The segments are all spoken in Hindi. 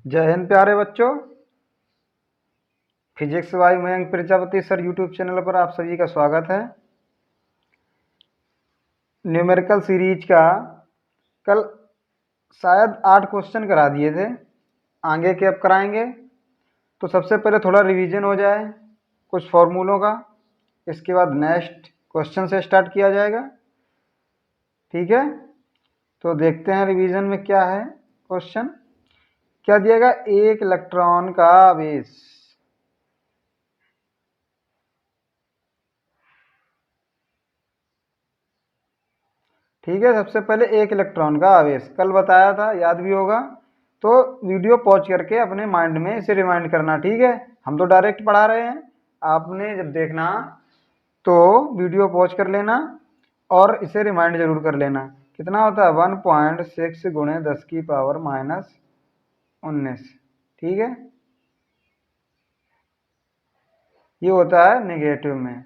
जय हिंद प्यारे बच्चों। Physics by Mayank Prajapati sir YouTube channel पर आप सभी का स्वागत है। न्यूमेरिकल सीरीज का कल शायद 8 क्वेश्चन करा दिए थे, आगे के अब कराएंगे। तो सबसे पहले थोड़ा रिवीजन हो जाए कुछ फॉर्मूलों का, इसके बाद नेक्स्ट क्वेश्चन से स्टार्ट किया जाएगा। ठीक है, तो देखते हैं रिवीजन में क्या है। क्वेश्चन क्या दिएगा? एक इलेक्ट्रॉन का आवेश ठीक है, सबसे पहले एक इलेक्ट्रॉन का आवेश कल बताया था, याद भी होगा। तो वीडियो पॉज करके अपने माइंड में इसे रिमाइंड करना। ठीक है, हम तो डायरेक्ट पढ़ा रहे हैं, आपने जब देखना तो वीडियो पॉज कर लेना और इसे रिमाइंड जरूर कर लेना। कितना होता है? 1.6 गुणे 10 की पावर -19। ठीक है, ये होता है नेगेटिव में।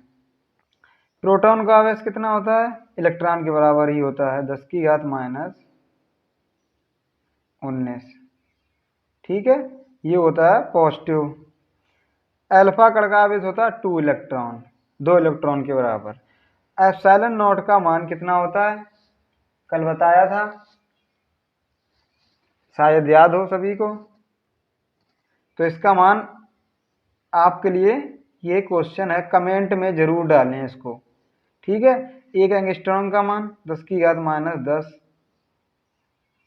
प्रोटॉन का आवेश कितना होता है? इलेक्ट्रॉन के बराबर ही होता है, 10 की घात -19। ठीक है, ये होता है पॉजिटिव। अल्फा कण का आवेश होता है 2 इलेक्ट्रॉन, 2 इलेक्ट्रॉन के बराबर। एप्सिलॉन नॉट का मान कितना होता है? कल बताया था, शायद याद हो सभी को। तो इसका मान आपके लिए ये क्वेश्चन है, कमेंट में जरूर डालें इसको। ठीक है, एक एंगस्ट्रॉम का मान 10 की घात -10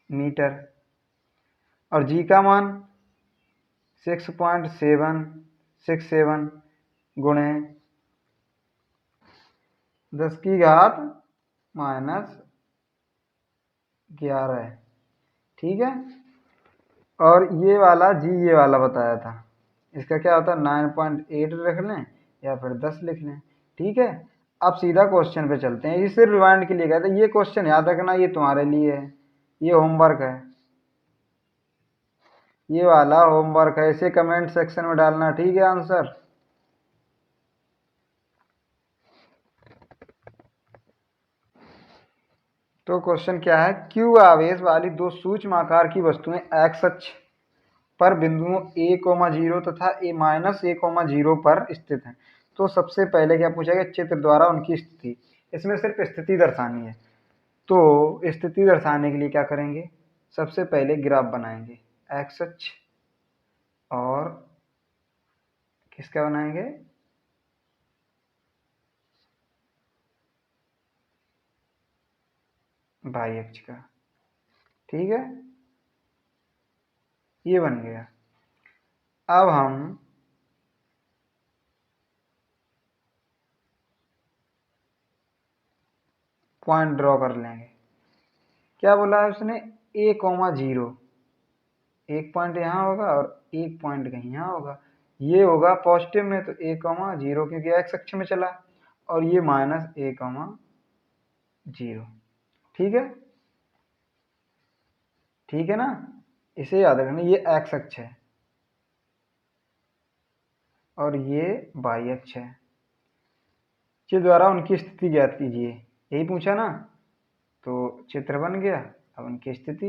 मीटर और जी का मान 6.767 गुणे 10 की घात -11। ठीक है, और ये वाला जी, ये वाला बताया था, इसका क्या होता है? 9.8 रख लें या फिर 10 लिख लें। ठीक है, अब सीधा क्वेश्चन पे चलते हैं। ये सिर्फ रिवाइंड के लिए कहते हैं, ये क्वेश्चन याद रखना, ये तुम्हारे लिए है, ये होमवर्क है, ये वाला होमवर्क है। इसे कमेंट सेक्शन में डालना। ठीक है, आंसर। तो क्वेश्चन क्या है? क्यू आवेश वाली दो सूक्ष्म आकार की वस्तुएं एक्स अक्ष पर बिंदुओं a,0 तथा a-a,0 पर स्थित हैं। तो सबसे पहले क्या पूछा गया? चित्र द्वारा उनकी स्थिति। इसमें सिर्फ स्थिति दर्शानी है। तो स्थिति दर्शाने के लिए क्या करेंगे? सबसे पहले ग्राफ बनाएंगे, एक्स अक्ष और किसका बनाएंगे? वाई अक्ष का। ठीक है, ये बन गया। अब हम पॉइंट ड्रॉ कर लेंगे। क्या बोला है उसने? a,0, एक पॉइंट यहाँ होगा और एक पॉइंट कहीं यहाँ होगा। ये होगा पॉजिटिव में, तो a,0 क्योंकि एक्स अक्ष में चला, और ये -a,0। ठीक है, ठीक है ना? इसे याद रखना, ये एक्स अक्ष है और ये वाई अक्ष है। चित्र द्वारा उनकी स्थिति ज्ञात कीजिए, यही पूछा ना। तो चित्र बन गया, अब उनकी स्थिति।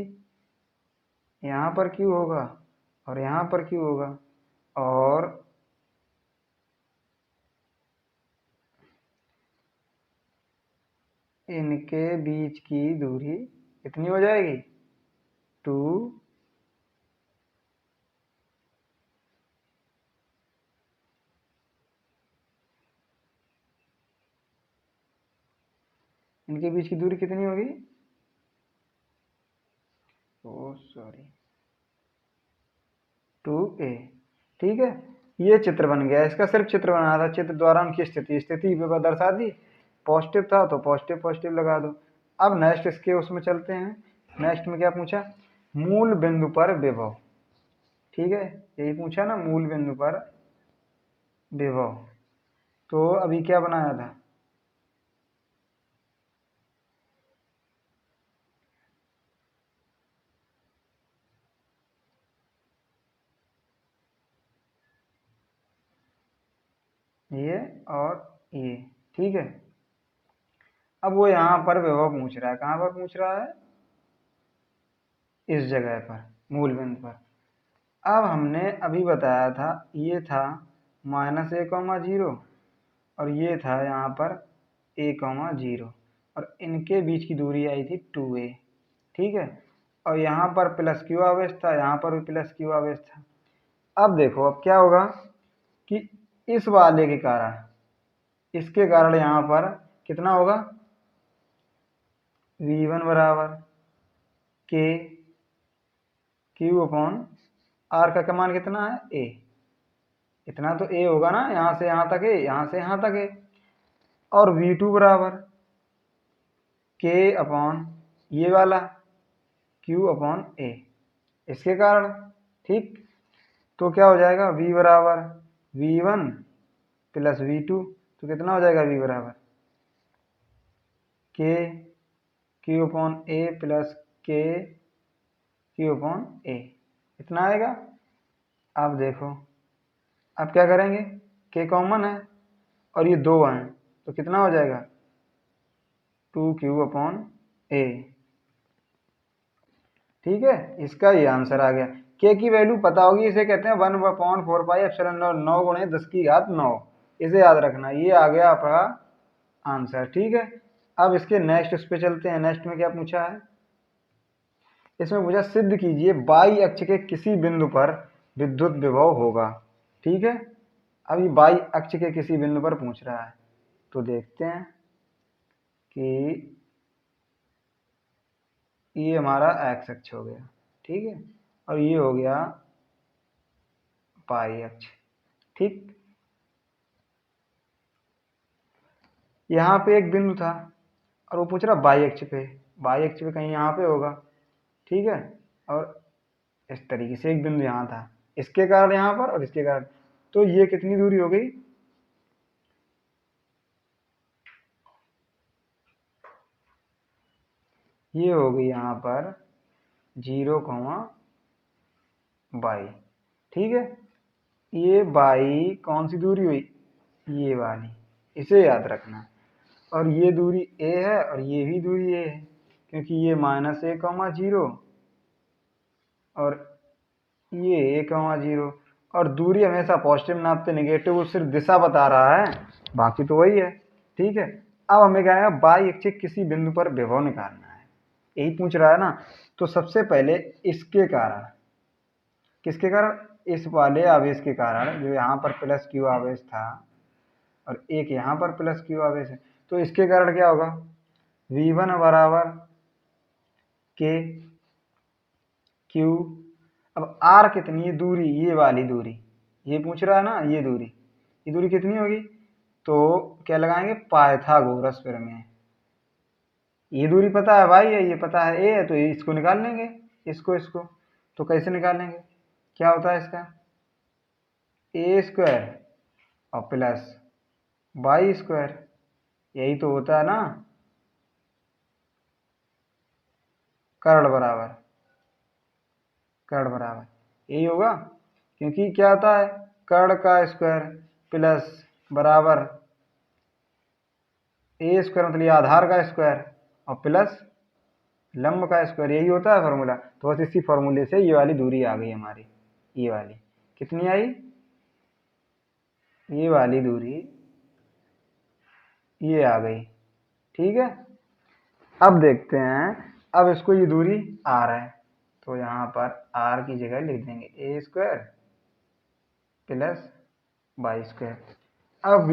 यहाँ पर क्यों होगा और यहाँ पर क्यों होगा, और इनके बीच की दूरी कितनी हो जाएगी? 2। इनके बीच की दूरी कितनी होगी? ओ सॉरी, 2a। ठीक है, ये चित्र बन गया। इसका सिर्फ चित्र बनाना था, चित्र द्वारा उनकी स्थिति, स्थिति दर्शा दी। पॉजिटिव था तो पॉजिटिव पॉजिटिव लगा दो। अब नेक्स्ट इसके उसमें चलते हैं। नेक्स्ट में क्या पूछा? मूल बिंदु पर विभव। ठीक है, यही पूछा ना, मूल बिंदु पर विभव। तो अभी क्या बनाया था? ये और ये। ठीक है, अब वो यहाँ पर विभव पूछ रहा है। कहाँ पर पूछ रहा है? इस जगह पर, मूल बिंदु पर। अब हमने अभी बताया था ये था -a,0 और ये था यहाँ पर a,0 और इनके बीच की दूरी आई थी 2a, ठीक है। और यहाँ पर प्लस क्यू आवेश था, यहाँ पर भी प्लस क्यू आवेश था। अब देखो अब क्या होगा कि इस वाले के कारण, इसके कारण यहाँ पर कितना होगा, V1 बराबर k Q/R का मान कितना है, a। इतना तो a होगा ना, यहाँ से यहाँ तक a, यहाँ से यहाँ तक a। और V2 बराबर k ये वाला Q/a, इसके कारण, ठीक। तो क्या हो जाएगा, V बराबर V1 प्लस V2, तो कितना हो जाएगा, V बराबर k Q/a plus k Q/a, इतना आएगा। अब देखो अब क्या करेंगे, k कॉमन है और ये 2 हैं, तो कितना हो जाएगा, 2Q/a, ठीक है। इसका ये आंसर आ गया। k की वैल्यू पता होगी, इसे कहते हैं 1/4πε0 9 गुणे 10⁹ इसे याद रखना। ये आ गया आपका आंसर, ठीक है। अब इसके नेक्स्ट उस पे चलते हैं। नेक्स्ट में क्या पूछा है, इसमें पूछा सिद्ध कीजिए बाई अक्ष के किसी बिंदु पर विद्युत विभव होगा, ठीक है। अब ये बाई अक्ष के किसी बिंदु पर पूछ रहा है, तो देखते हैं कि ये हमारा एक्स अक्ष हो गया, ठीक है, और ये हो गया पाई अक्ष, ठीक। यहाँ पे एक बिंदु था और वो पूछ रहा बाई अक्ष पे, बाई अक्ष पे कहीं यहाँ पे होगा, ठीक है। और इस तरीके से एक बिंदु यहाँ था, इसके कारण यहाँ पर और इसके कारण, तो ये कितनी दूरी हो गई, ये हो गई यहाँ पर 0, बाई, ठीक है। ये बाई कौन सी दूरी हुई, ये वाली, इसे याद रखना। और ये दूरी a है और ये भी दूरी a है, क्योंकि ये -a,0 और ये a,0, और दूरी हमेशा पॉजिटिव नापते, नेगेटिव वो सिर्फ दिशा बता रहा है, बाकी तो वही है, ठीक है। अब हमें क्या है, बाई अक्ष किसी बिंदु पर विभव निकालना है, यही पूछ रहा है ना। तो सबसे पहले इसके कारण, किसके कारण, इस वाले आवेश के कारण, जो यहाँ पर प्लस क्यू आवेश था और एक यहाँ पर प्लस क्यू आवेश है, तो इसके कारण क्या होगा, V1 बराबर k Q। अब R कितनी है दूरी, ये वाली दूरी, ये पूछ रहा है ना, ये दूरी कितनी होगी, तो क्या लगाएंगे, पाइथागोरस प्रमेय। ये दूरी पता है भाई, ये पता है a है, तो इसको निकाल लेंगे, इसको तो कैसे निकालेंगे, क्या होता है इसका, a² और प्लस y², यही तो होता है ना, कर्ण बराबर यही होगा, क्योंकि क्या होता है, कर्ण का स्क्वायर प्लस बराबर a² मतलब ये आधार का स्क्वायर और प्लस लंब का स्क्वायर, यही होता है फॉर्मूला। तो बस इसी फॉर्मूले से ये वाली दूरी आ गई हमारी, ये वाली कितनी आई, ये वाली दूरी ये आ गई, ठीक है। अब देखते हैं, अब इसको ये दूरी r है, तो यहाँ पर r की जगह लिख देंगे a² प्लस y²। अब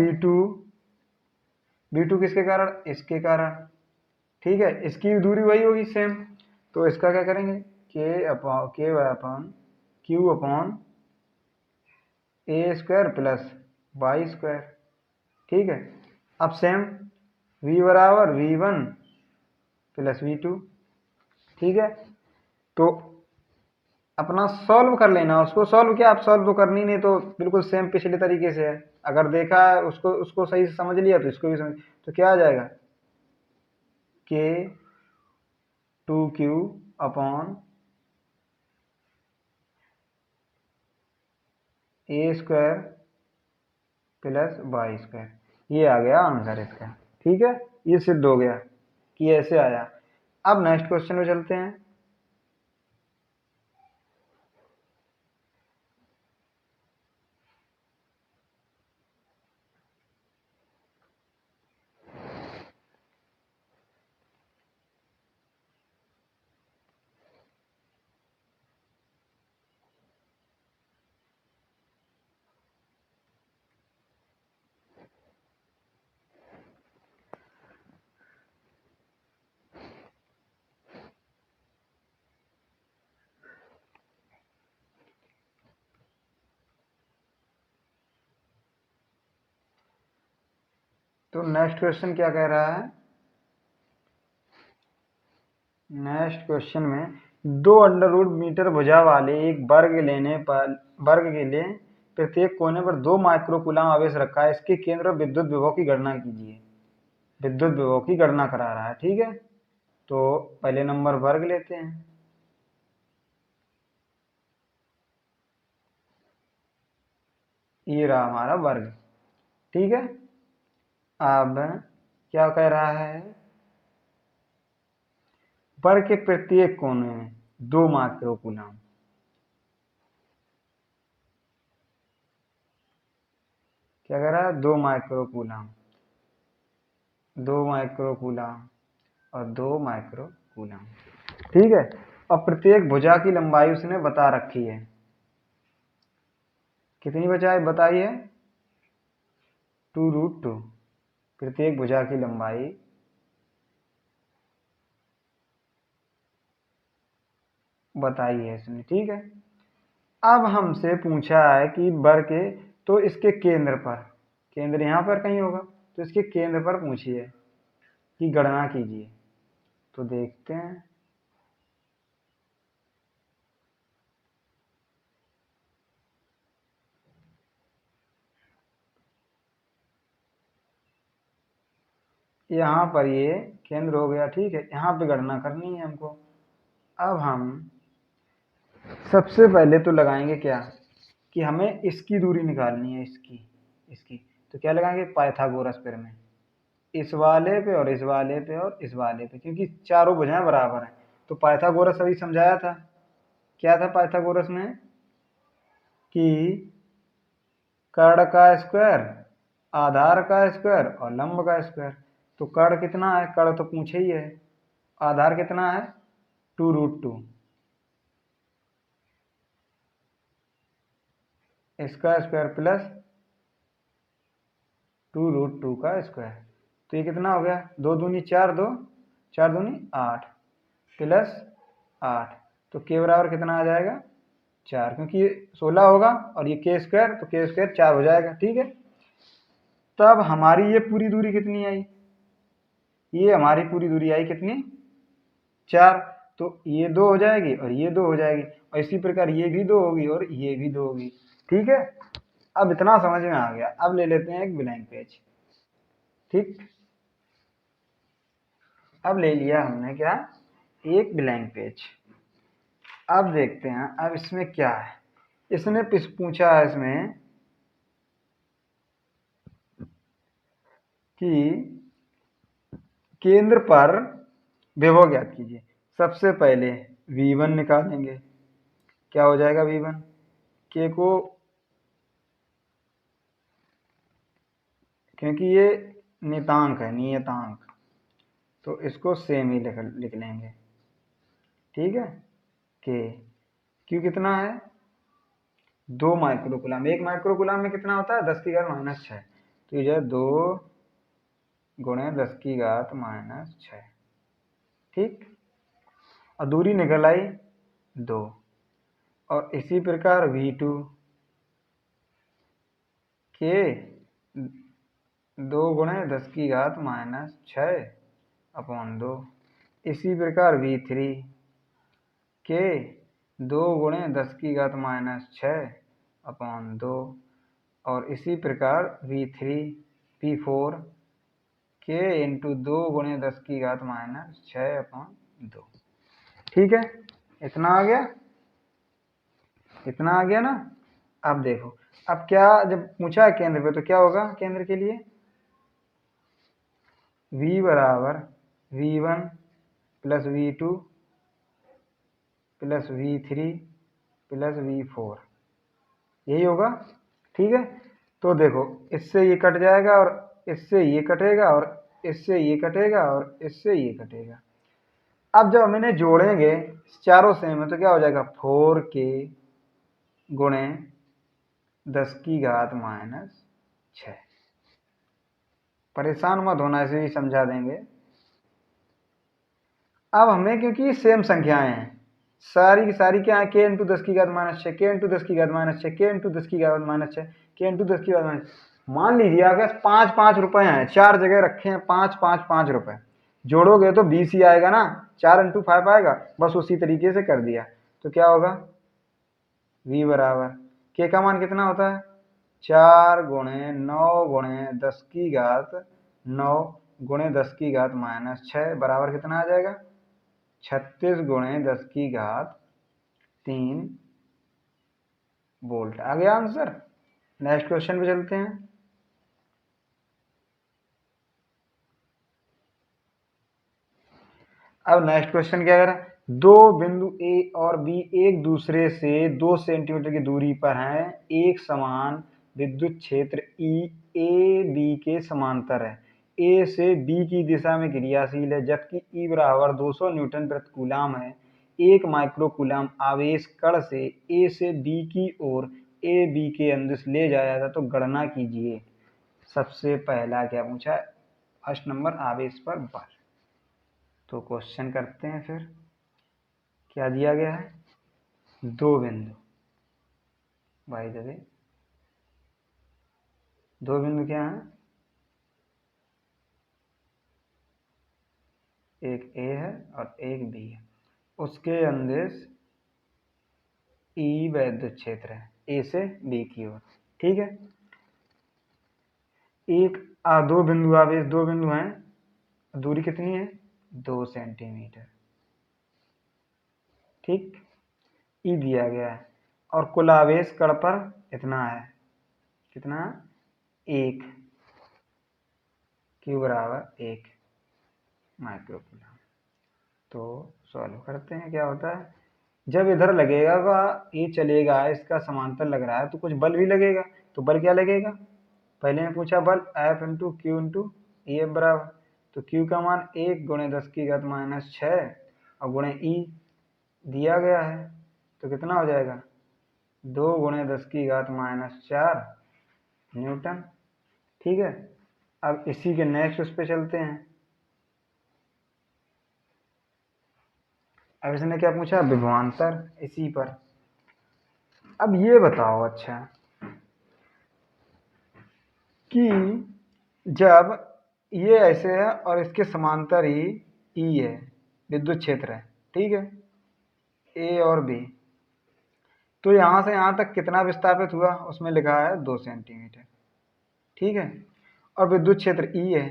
V2 किसके कारण, इसके कारण, ठीक है। इसकी दूरी वही होगी सेम, तो इसका क्या करेंगे, Q/a² प्लस y², ठीक है। अब सेम V बराबर V1 प्लस V2, ठीक है। तो अपना सॉल्व कर लेना, उसको सॉल्व किया, आप सॉल्व तो करनी नहीं, तो बिल्कुल सेम पिछले तरीके से है, अगर देखा है उसको सही से समझ लिया तो इसको भी समझ, तो क्या आ जाएगा, k 2Q upon a² plus y², ये आ गया आंसर इसका, ठीक है। ये सिद्ध हो गया कि ऐसे आया। अब नेक्स्ट क्वेश्चन में चलते हैं। तो नेक्स्ट क्वेश्चन क्या कह रहा है? नेक्स्ट क्वेश्चन में 2 अंडर रूट मीटर भुजा वाले एक वर्ग के लिए प्रत्येक कोने पर 2 माइक्रोकूलम आवेश रखा है। इसके केंद्र और विद्युत विभव की गणना कीजिए। विद्युत विभव की गणना करा रहा है, ठीक है। तो पहले नंबर वर्ग लेते हैं। ये रहा हमारा वर्ग, ठीक है। अब क्या कह रहा है? वर्ग के प्रत्येक कोने में 2 माइक्रोकूलम। क्या कह रहा है? 2 माइक्रोकूलम, 2 माइक्रोकूलम और 2 माइक्रोकूलम, ठीक है। और प्रत्येक भुजा की लंबाई उसने बता रखी है। कितनी बताई है? 2√2। प्रत्येक भुजा की लंबाई बताई है इसने, ठीक है। अब हमसे पूछा है कि वर्ग के, तो इसके केंद्र पर, केंद्र यहाँ पर कहीं होगा, तो इसके केंद्र पर पूछिए कि गणना कीजिए। तो देखते हैं। यहाँ पर ये केंद्र हो गया, ठीक है। यहाँ पे गणना करनी है हमको। अब हम सबसे पहले तो लगाएंगे क्या, कि हमें इसकी दूरी निकालनी है, इसकी। तो क्या लगाएंगे? पाइथागोरस प्रमेय। इस वाले पे और इस वाले पे और इस वाले पे, क्योंकि चारों भुजाएं बराबर हैं। तो पाइथागोरस अभी समझाया था। क्या था पाइथागोरस में? कि कर्ण का स्क्वायर, आधार का स्क्वायर और लंब का स्क्वायर। तो कर्ण कितना है? कर्ण तो पूछे ही है। आधार कितना है? 2√2। इसका स्क्वायर प्लस 2√2 का स्क्वायर। तो ये कितना हो गया? 2 दूनी 4, 2 4 दूनी 8 प्लस 8। तो के बराबर कितना आ जाएगा? 4, क्योंकि ये 16 होगा और ये के स्क्वायर, तो के स्क्वायर 4 हो जाएगा, ठीक है। तब हमारी ये पूरी दूरी कितनी आई? ये हमारी पूरी दूरी आई कितनी? 4। तो ये 2 हो जाएगी और ये 2 हो जाएगी, और इसी प्रकार ये भी 2 होगी और ये भी 2 होगी, ठीक है। अब इतना समझ में आ गया। अब ले लेते हैं एक ब्लैंक पेज, ठीक। अब ले लिया हमने क्या? एक ब्लैंक पेज। अब देखते हैं अब इसमें क्या है। इसने पूछा है इसमें कि केंद्र पर विभव ज्ञात कीजिए। सबसे पहले V1 निकालेंगे। क्या हो जाएगा V1? के को, क्योंकि ये नियतांक है, नियतांक, तो इसको सेम ही लिख लेंगे, ठीक है। के क्यू कितना है? 2 माइक्रोकूलम। 1 माइक्रोकूलम में कितना होता है? 10 की घात -6। तो ये 2 गुणे 10 की घात -6, ठीक। और दूरी निकल आई 2। और इसी प्रकार V2 के 2 गुणे 10 की घात -6/2। इसी प्रकार V3 के 2 गुणे 10 की घात -6/2। और इसी प्रकार V4 के इंटू 2 गुणे 10 की घात -6/2, ठीक है। इतना आ गया, इतना आ गया ना। अब देखो, अब क्या, जब पूछा है केंद्र पे तो क्या होगा केंद्र के लिए? V बराबर V1 plus V2 plus V3 plus V4, यही होगा, ठीक है। तो देखो, इससे ये कट जाएगा और इससे ये कटेगा और इससे ये कटेगा और इससे ये कटेगा। अब जब हम इन्हें जोड़ेंगे चारों सेम है, तो क्या हो जाएगा? 4k गुणे 10 की घात -6। परेशान मत होना, ऐसे ही समझा देंगे। अब हमें, क्योंकि सेम संख्याएं हैं, सारी की सारी क्या है? k इंटू 10 की घात -6, k इंटू 10 की घात -6, k इंटू 10 की घात -6, k इंटू 10 की घात -6, मान लीजिए आपके पास 5-5 रुपए हैं, 4 जगह रखे हैं 5-5-5 रुपए, जोड़ोगे तो 20 ही आएगा ना, 4 × 5 आएगा। बस उसी तरीके से कर दिया तो क्या होगा, v बराबर के का मान कितना होता है, 4 × 9 × 10 की घात 9 × 10 की घात -6 बराबर कितना आ जाएगा, 36 × 10 की घात 3 वोल्ट। आ गया आंसर। नेक्स्ट क्वेश्चन पे चलते हैं। अब नेक्स्ट क्वेश्चन क्या कह रहा है, दो बिंदु ए और बी एक दूसरे से 2 सेंटीमीटर की दूरी पर हैं, एक समान विद्युत क्षेत्र ई ए बी के समांतर है, ए से बी की दिशा में क्रियाशील है, जबकि ई बराबर 200 न्यूटन प्रति कूलाम है, एक माइक्रो कूलाम आवेश कण से ए से बी की ओर ए बी के अंदिश ले जाया था, तो गणना कीजिए। सबसे पहला क्या पूछा है, फर्स्ट नंबर आवेश पर बल। तो क्वेश्चन करते हैं फिर, क्या दिया गया है, दो बिंदु, बाय द वे दो बिंदु क्या है, एक ए है और एक बी है, उसके अंदिश ई विद्युत क्षेत्र है ए से बी की ओर, ठीक है। एक दो बिंदु आवेश, दो बिंदु हैं, दूरी कितनी है, 2 सेंटीमीटर, ठीक, ई दिया गया है, और कुल आवेश कण पर इतना है, कितना, 1, क्यू बराबर 1 माइक्रो कूलम। तो सॉल्व करते हैं, क्या होता है, जब इधर लगेगा ये चलेगा, इसका समांतर लग रहा है, तो कुछ बल भी लगेगा, तो बल क्या लगेगा, पहले ने पूछा बल F × Q × EF बराबर, तो Q का मान 1 × 10 की घात -6 और गुणे E दिया गया है, तो कितना हो जाएगा, 2 × 10 की घात -4 न्यूटन, ठीक है। अब इसी के नेक्स्ट उस पे चलते हैं। अब इसने क्या पूछा, विभवांतर, इसी पर। अब ये बताओ अच्छा कि जब ये ऐसे है और इसके समांतर ही ई है, विद्युत क्षेत्र है, ठीक है, ए और बी, तो यहां से यहां तक कितना विस्थापित हुआ, उसमें लिखा है 2 सेंटीमीटर, ठीक है, और विद्युत क्षेत्र ई है,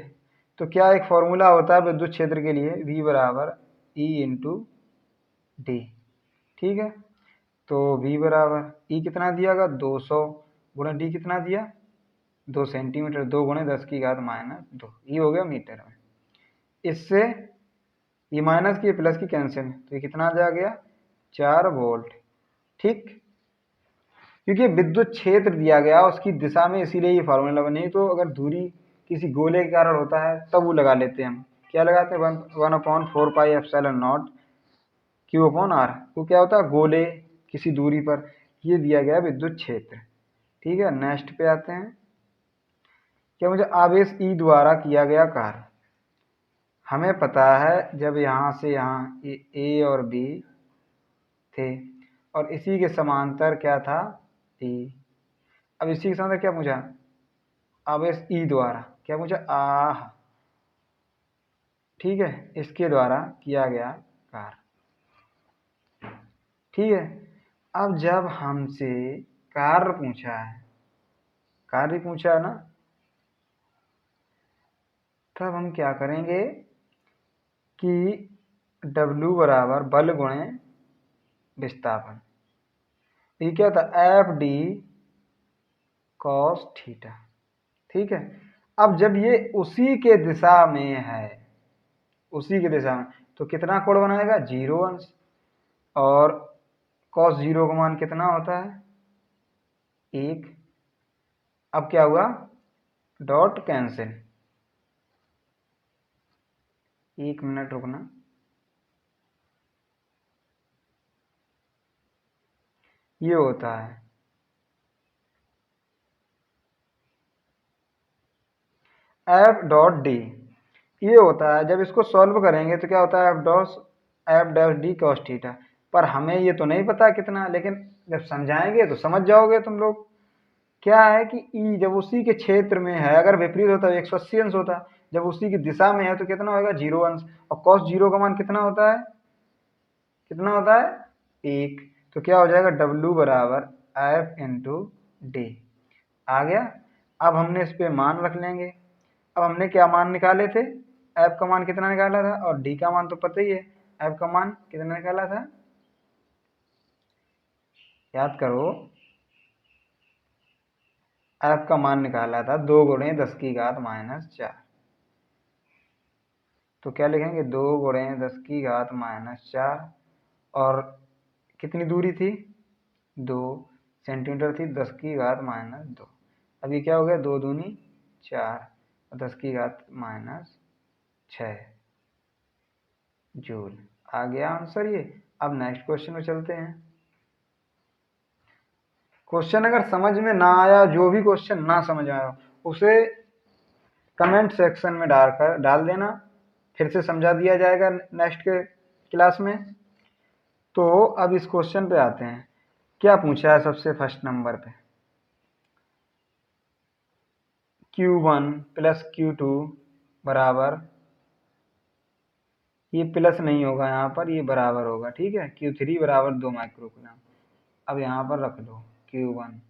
तो क्या एक फॉर्मूला होता है विद्युत क्षेत्र के लिए, V बराबर E × D, ठीक है। तो V बराबर E कितना दिया गया, 200 गुणा D कितना दिया, 2 सेंटीमीटर, 2 × 10 की घात -2, ये हो गया मीटर में। इससे ये माइनस की प्लस की कैंसिल, तो ये कितना आ गया, 4 वोल्ट, ठीक। क्योंकि विद्युत क्षेत्र दिया गया उसकी दिशा में, इसीलिए ये फार्मूला बने। तो अगर दूरी किसी गोले के कारण होता है तब वो लगा लेते हैं हम, क्या लगाते हैं, 1/4πε0 Q/R, वो क्या होता है, गोले किसी दूरी पर, ये दिया गया विद्युत क्षेत्र, ठीक है। नेक्स्ट पे आते हैं, क्या मुझे आवेश ई द्वारा किया गया कार्य, हमें पता है जब यहाँ से यहाँ ए और बी थे और इसी के समांतर क्या था, ई। अब इसी के समांतर क्या पूछा, आवेश ई द्वारा, क्या पूछा, आह, ठीक है, इसके द्वारा किया गया कार्य, ठीक है। अब जब हमसे कार्य पूछा है, कार्य पूछा है ना, तब हम क्या करेंगे कि W बराबर बल गुणे विस्थापन, ये क्या था, FD cos थीटा, ठीक है। अब जब ये उसी के दिशा में है, उसी के दिशा में, तो कितना कोण बनाएगा, 0 अंश, और cos 0 का मान कितना होता है, 1। अब क्या हुआ, डॉट कैंसिल, 1 मिनट रुकना, ये होता है F.D, ये होता है। जब इसको सॉल्व करेंगे तो क्या होता है, F'(D cos थीटा), पर हमें ये तो नहीं पता कितना, लेकिन जब समझाएंगे तो समझ जाओगे तुम लोग। क्या है कि ई जब उसी के क्षेत्र में है, अगर विपरीत होता है 180 अंश होता, जब उसी की दिशा में है तो कितना होगा 0 अंश, और cos 0 का मान कितना होता है, कितना होता है 1। तो क्या हो जाएगा W बराबर F इंटू डी। आ गया। अब हमने इस पे मान रख लेंगे। अब हमने क्या मान निकाले थे, F का मान कितना निकाला था, और D का मान तो पता ही है, F का मान कितना निकाला था, याद करो, F का मान निकाला था 2 गुणे 10 की घात माइनस 4। तो क्या लिखेंगे 2 गुणे 10 की घात माइनस 4, और कितनी दूरी थी 2 सेंटीमीटर थी, 10 की घात माइनस 2। अभी क्या हो गया 2 दूनी 4 और 10 की घात माइनस 6 जूल। आ गया आंसर ये। अब नेक्स्ट क्वेश्चन में चलते हैं। क्वेश्चन अगर समझ में ना आया, जो भी क्वेश्चन ना समझ आया उसे कमेंट सेक्शन में डाल देना, फिर से समझा दिया जाएगा नेक्स्ट के क्लास में। तो अब इस क्वेश्चन पे आते हैं। क्या पूछा है सबसे फर्स्ट नंबर पे, Q1 प्लस Q2 बराबर, ये प्लस नहीं होगा यहाँ पर, ये बराबर होगा, ठीक है, Q3 बराबर 2 माइक्रोकूलम। अब यहाँ पर रख दो Q1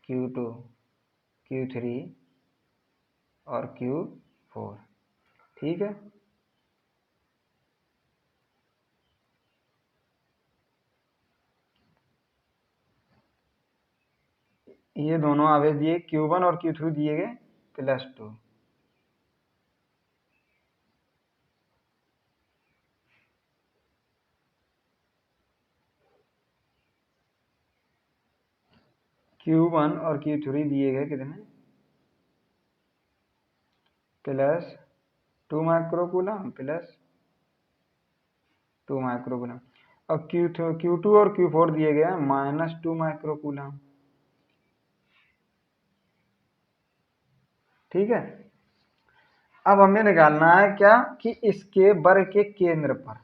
Q2 Q3 और Q4, ठीक है। ये दोनों आवेश दिए, Q1 और Q3 दिए गए +2। Q1 और Q3 दिए गए कितने, +2 माइक्रोकूलम, +2 माइक्रोकूलम। अब Q2 और Q4 दिए गए हैं -2 माइक्रोकूलम, ठीक है। अब हमें निकालना है क्या कि इसके वर्ग के केंद्र पर,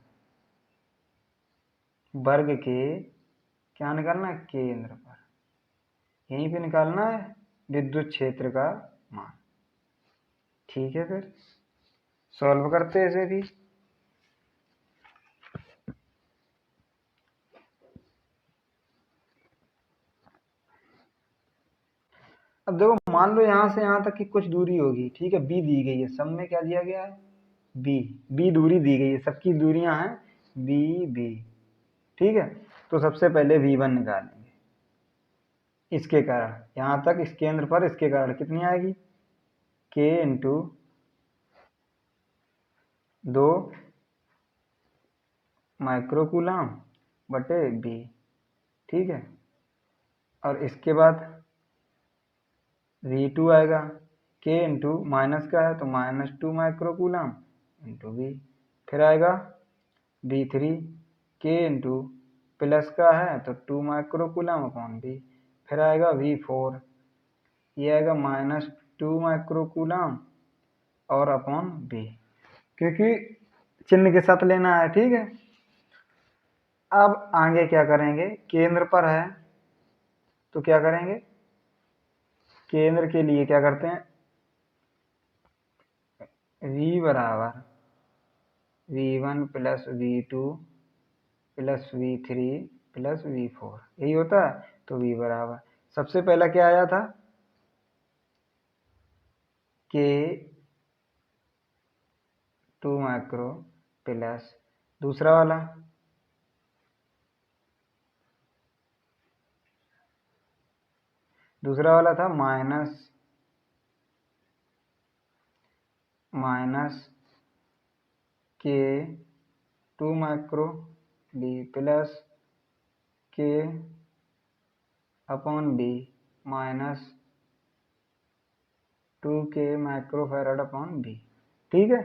वर्ग के क्या निकालना है, केंद्र पर, यहीं पे निकालना है विद्युत क्षेत्र का मान, ठीक है। फिर सॉल्व करते हैं इसे भी। अब देखो मान लो यहाँ से यहाँ तक की कुछ दूरी होगी, ठीक है, b दी गई है, सब में क्या दिया गया है b दूरी दी गई है, सबकी दूरियां हैं b, ठीक है। तो सबसे पहले V1 निकालेंगे, इसके कारण यहाँ तक इस केंद्र पर, इसके कारण कितनी आएगी K इंटू 2 माइक्रोकूलम बटे b, ठीक है। और इसके बाद V2 आएगा, K इंटू माइनस का है तो -2 माइक्रोकूलम इंटू b, फिर आएगा V3 K इंटू प्लस का है तो 2 माइक्रोकूलम अपॉन b, फिर आएगा V4, ये आएगा -2 माइक्रोकूलम और अपॉन b, क्योंकि चिन्ह के साथ लेना है, ठीक है। अब आगे क्या करेंगे, केंद्र पर है तो क्या करेंगे, केंद्र के लिए क्या करते हैं, V बराबर V1 plus V2 plus V3 plus V4, यही होता है। तो V बराबर सबसे पहला क्या आया था K 2 माइक्रो प्लस दूसरा वाला था minus K 2 micro B plus K upon B minus 2K microfarad upon B, ठीक है।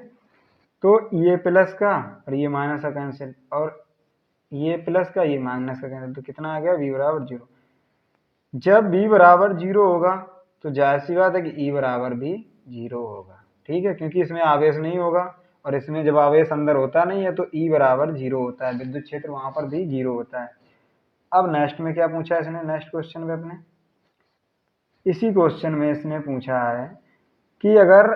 तो ये प्लस का और ये माइनस का कैंसिल, और ये प्लस का ये माइनस का कैंसिल, तो कितना आ गया V बराबर 0। जब B बराबर 0 होगा तो जाहिर सी बात है कि E बराबर भी 0 होगा, ठीक है, क्योंकि इसमें आवेश नहीं होगा, और इसमें जब आवेश अंदर होता नहीं है तो E बराबर 0 होता है, विद्युत क्षेत्र वहां पर भी 0 होता है। अब नेक्स्ट में क्या पूछा है इसने, नेक्स्ट क्वेश्चन में अपने इसी क्वेश्चन में इसने पूछा है कि अगर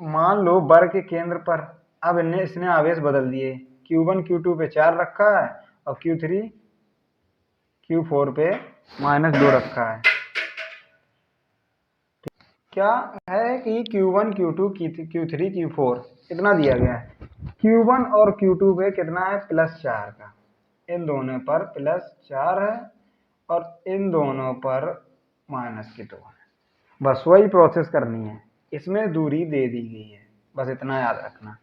मान लो बर के केंद्र पर, अब इसने आवेश बदल दिए, Q1 Q2 पे 4 रखा है और Q3 Q4 पे -2 रखा है। क्या है कि Q1 Q2 Q3 Q4 इतना दिया गया है। Q1 और Q2 पे कितना है, +4 का, इन दोनों पर +4 है और इन दोनों पर -2 है। बस वही प्रोसेस करनी है, इसमें दूरी दे दी गई है, बस इतना याद रखना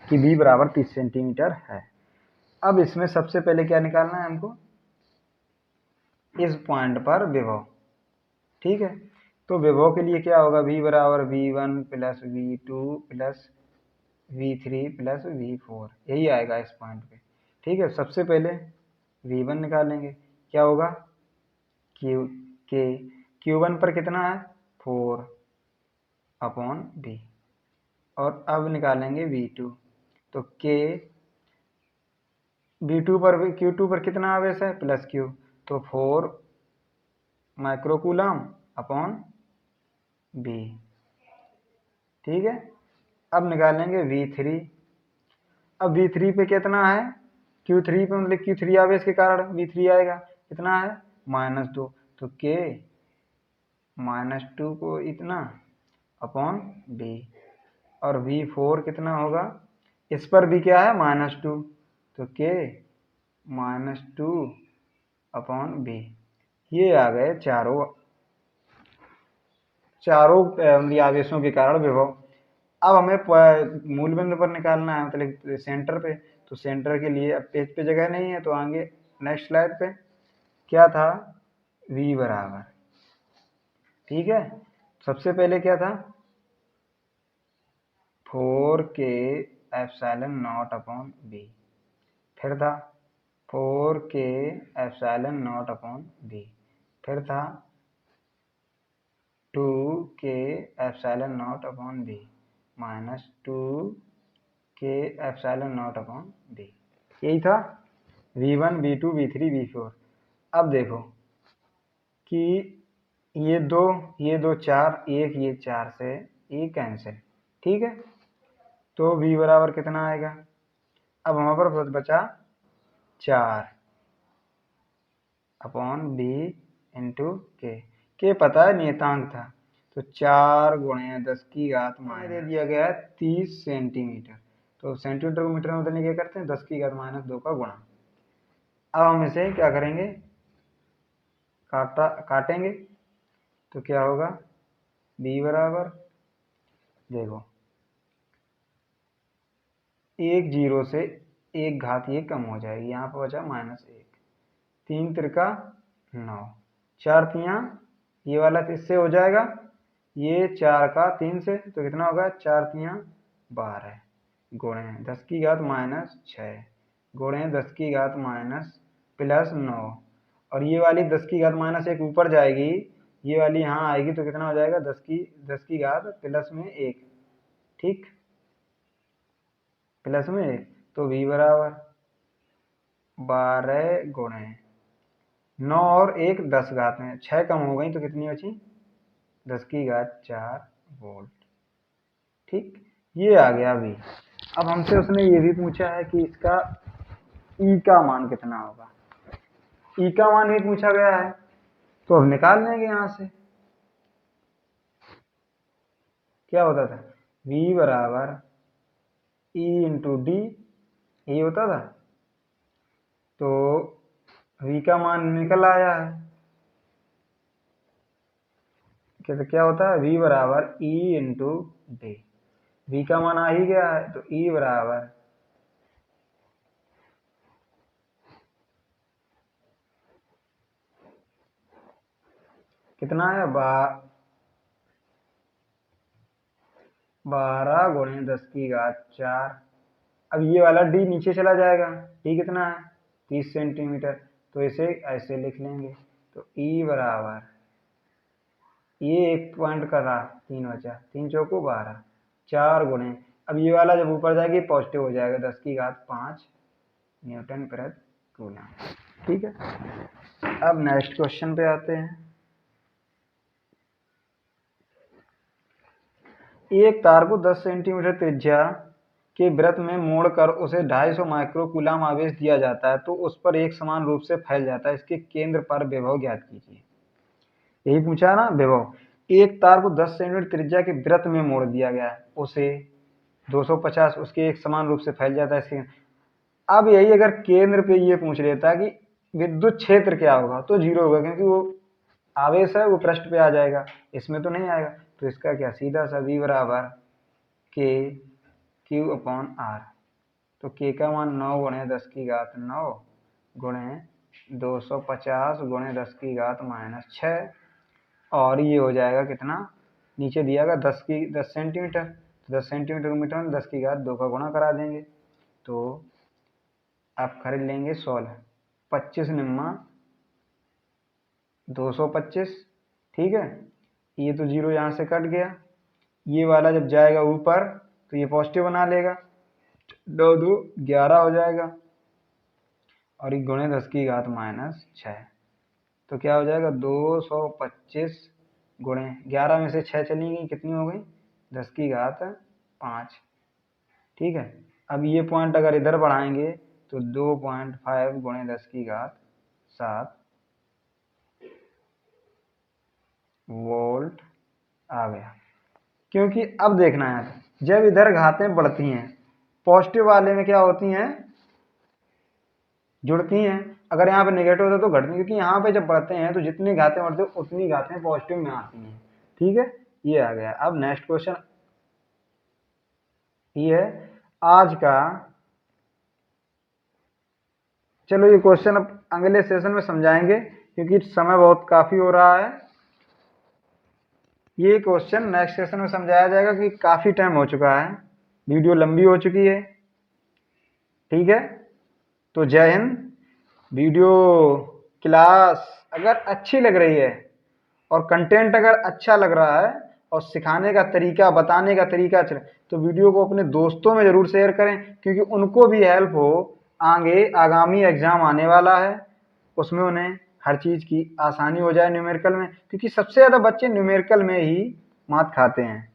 कि b बराबर 30 सेंटीमीटर है। अब इसमें सबसे पहले क्या निकालना है हमको, इस पॉइंट पर विभव, ठीक है। तो विभव के लिए क्या होगा, v बराबर v1 plus v2 plus v3 plus v4, यही आएगा इस पॉइंट पे, ठीक है। सबसे पहले v1 निकालेंगे, क्या होगा, Q1 पर कितना है, 4/b, और अब निकालेंगे v2, तो Q2 पर कितना आवेश है, +q, तो 4 माइक्रोकूलम अपॉन b, ठीक है। अब निकालेंगे v3, अब v3 पे कितना है, Q3 पे मतलब Q3 आवेश के कारण v3 आएगा, कितना है, -2, तो k -2 को इतना अपॉन b, और v4 कितना होगा, इस पर भी क्या है, -2, तो k -2 अपॉन b। ये आ गए चारों आवेशों के कारण विभव। अब हमें मूल बिंदु पर निकालना है, मतलब सेंटर पे, तो सेंटर के लिए अब पेज पे जगह नहीं है, तो आगे नेक्स्ट स्लाइड पे क्या था, v बराबर, ठीक है। सबसे पहले क्या था, 4k epsilon not upon b, फिर था 4k epsilon not upon b, फिर था 2k epsilon not upon b minus 2k epsilon not upon b, यही था v1 v2 v3 v4। अब देखो कि ये दो 4, एक ये 4 से ये कैंसिल, ठीक है। तो v बराबर कितना आएगा, अब हमारे पर बचा 4 अपॉन b इंटू के पता है, नियतांक था, तो 4 गुणे 10 की घात माइनस दे दिया गया है 30 सेंटीमीटर, तो सेंटीमीटर को मीटर में बदलने क्या करते हैं, 10 की घात -2 का गुणा। अब हम इसे क्या करेंगे, काटेंगे, तो क्या होगा, b बराबर, देखो 1 0 से 1 घात ये कम हो जाएगी, यहाँ पर बचा -1, 3 त्रिका 9, 4 तियाँ ये वाला इससे हो जाएगा, ये 4 का 3 से, तो कितना होगा, 4 तियाँ 12 गुणे 10 की घात -6 गुणे 10 की घात +9, और ये वाली 10 की घात -1 ऊपर जाएगी, ये वाली यहाँ आएगी, तो कितना हो जाएगा, 10 की घात +1, ठीक, +1, तो v बराबर 12 गुणे 9 और 1 10 घात में 6 कम हो गई, तो कितनी बची, 10 की घात 4 वोल्ट, ठीक, ये आ गया v। अब हमसे उसने ये भी पूछा है कि इसका E का मान कितना होगा, E का मान भी पूछा गया है, तो अब निकाल लेंगे यहाँ से। क्या होता था, v बराबर E इंटू डी, यही होता था, तो v का मान निकल आया है, क्या होता है, v बराबर E इंटू डी, v का मान आ ही गया है, तो E बराबर कितना है, 12 गुणे 10 की घात 4। अब ये वाला d नीचे चला जाएगा, d कितना है, 30 सेंटीमीटर, तो इसे ऐसे लिख लेंगे, तो E बराबर, ये एक पॉइंट कर रहा, 3 बचा, 3 चौको 12, 4 गुणे, अब ये वाला जब ऊपर जाएगी पॉजिटिव हो जाएगा, 10 की घात 5 न्यूटन प्रति कूलम, ठीक है। अब नेक्स्ट क्वेश्चन पे आते हैं। एक तार को 10 सेंटीमीटर त्रिज्या के वृत्त में मोड़कर उसे 250 माइक्रोकूलम आवेश दिया जाता है तो उस पर एक समान रूप से फैल जाता है, इसके केंद्र पर विभव ज्ञात कीजिए। यही पूछा ना विभव। एक तार को 10 सेंटीमीटर त्रिज्या के वृत्त में मोड़ दिया गया, उसे 250 उसके एक समान रूप से फैल जाता है इसके। अब यही अगर केंद्र पे ये पूछ लेता कि विद्युत क्षेत्र क्या होगा तो 0 होगा, क्योंकि वो आवेश है वो पृष्ठ पे आ जाएगा, इसमें तो नहीं आएगा। तो इसका क्या सीधा सा V बराबर के क्यू अपॉन आर। तो के का मान 9 गुणे 10 की घात 9 गुणे 250 गुणे 10 की घात -6, और ये हो जाएगा कितना, नीचे दिया गया 10 सेंटीमीटर, तो 10 सेंटीमीटर मीटर में 10 की घात 2 का गुणा करा देंगे तो आप खरीद लेंगे 16, 25 निम्मा 225, ठीक है। ये तो 0 यहाँ से कट गया, ये वाला जब जाएगा ऊपर तो ये पॉजिटिव बना लेगा, 9 2 11 हो जाएगा, और ये गुणे 10 की घात -6, तो क्या हो जाएगा 225 गुणे 11 में से 6 चली गई, कितनी हो गई 10 की घात 5, ठीक है। अब ये पॉइंट अगर इधर बढ़ाएंगे तो 2.5 गुणे 10 की घात 7 वोल्ट आ गया। क्योंकि अब देखना है, जब इधर घातें बढ़ती हैं पॉजिटिव वाले में क्या होती हैं, जुड़ती हैं, अगर यहाँ पे नेगेटिव होता तो घटती, क्योंकि यहाँ पे जब बढ़ते हैं तो जितनी घातें बढ़ती हैं उतनी घातें पॉजिटिव में आती हैं, ठीक है। ये आ गया। अब नेक्स्ट क्वेश्चन ये है आज का, चलो ये क्वेश्चन अब अगले सेशन में समझाएंगे क्योंकि समय बहुत काफी हो रहा है। ये क्वेश्चन नेक्स्ट सेशन में समझाया जाएगा कि काफी टाइम हो चुका है, वीडियो लंबी हो चुकी है, ठीक है। तो जय हिंद। वीडियो क्लास अगर अच्छी लग रही है और कंटेंट अगर अच्छा लग रहा है और सिखाने का तरीका, बताने का तरीका अच्छा, तो वीडियो को अपने दोस्तों में जरूर शेयर करें, क्योंकि उनको भी हेल्प हो, आगे आगामी एग्जाम आने वाला है उसमें उन्हें हर चीज की आसानी हो जाए न्यूमेरिकल में, क्योंकि सबसे ज्यादा बच्चे न्यूमेरिकल में ही मात खाते हैं।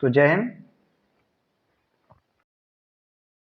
तो जय हिंद।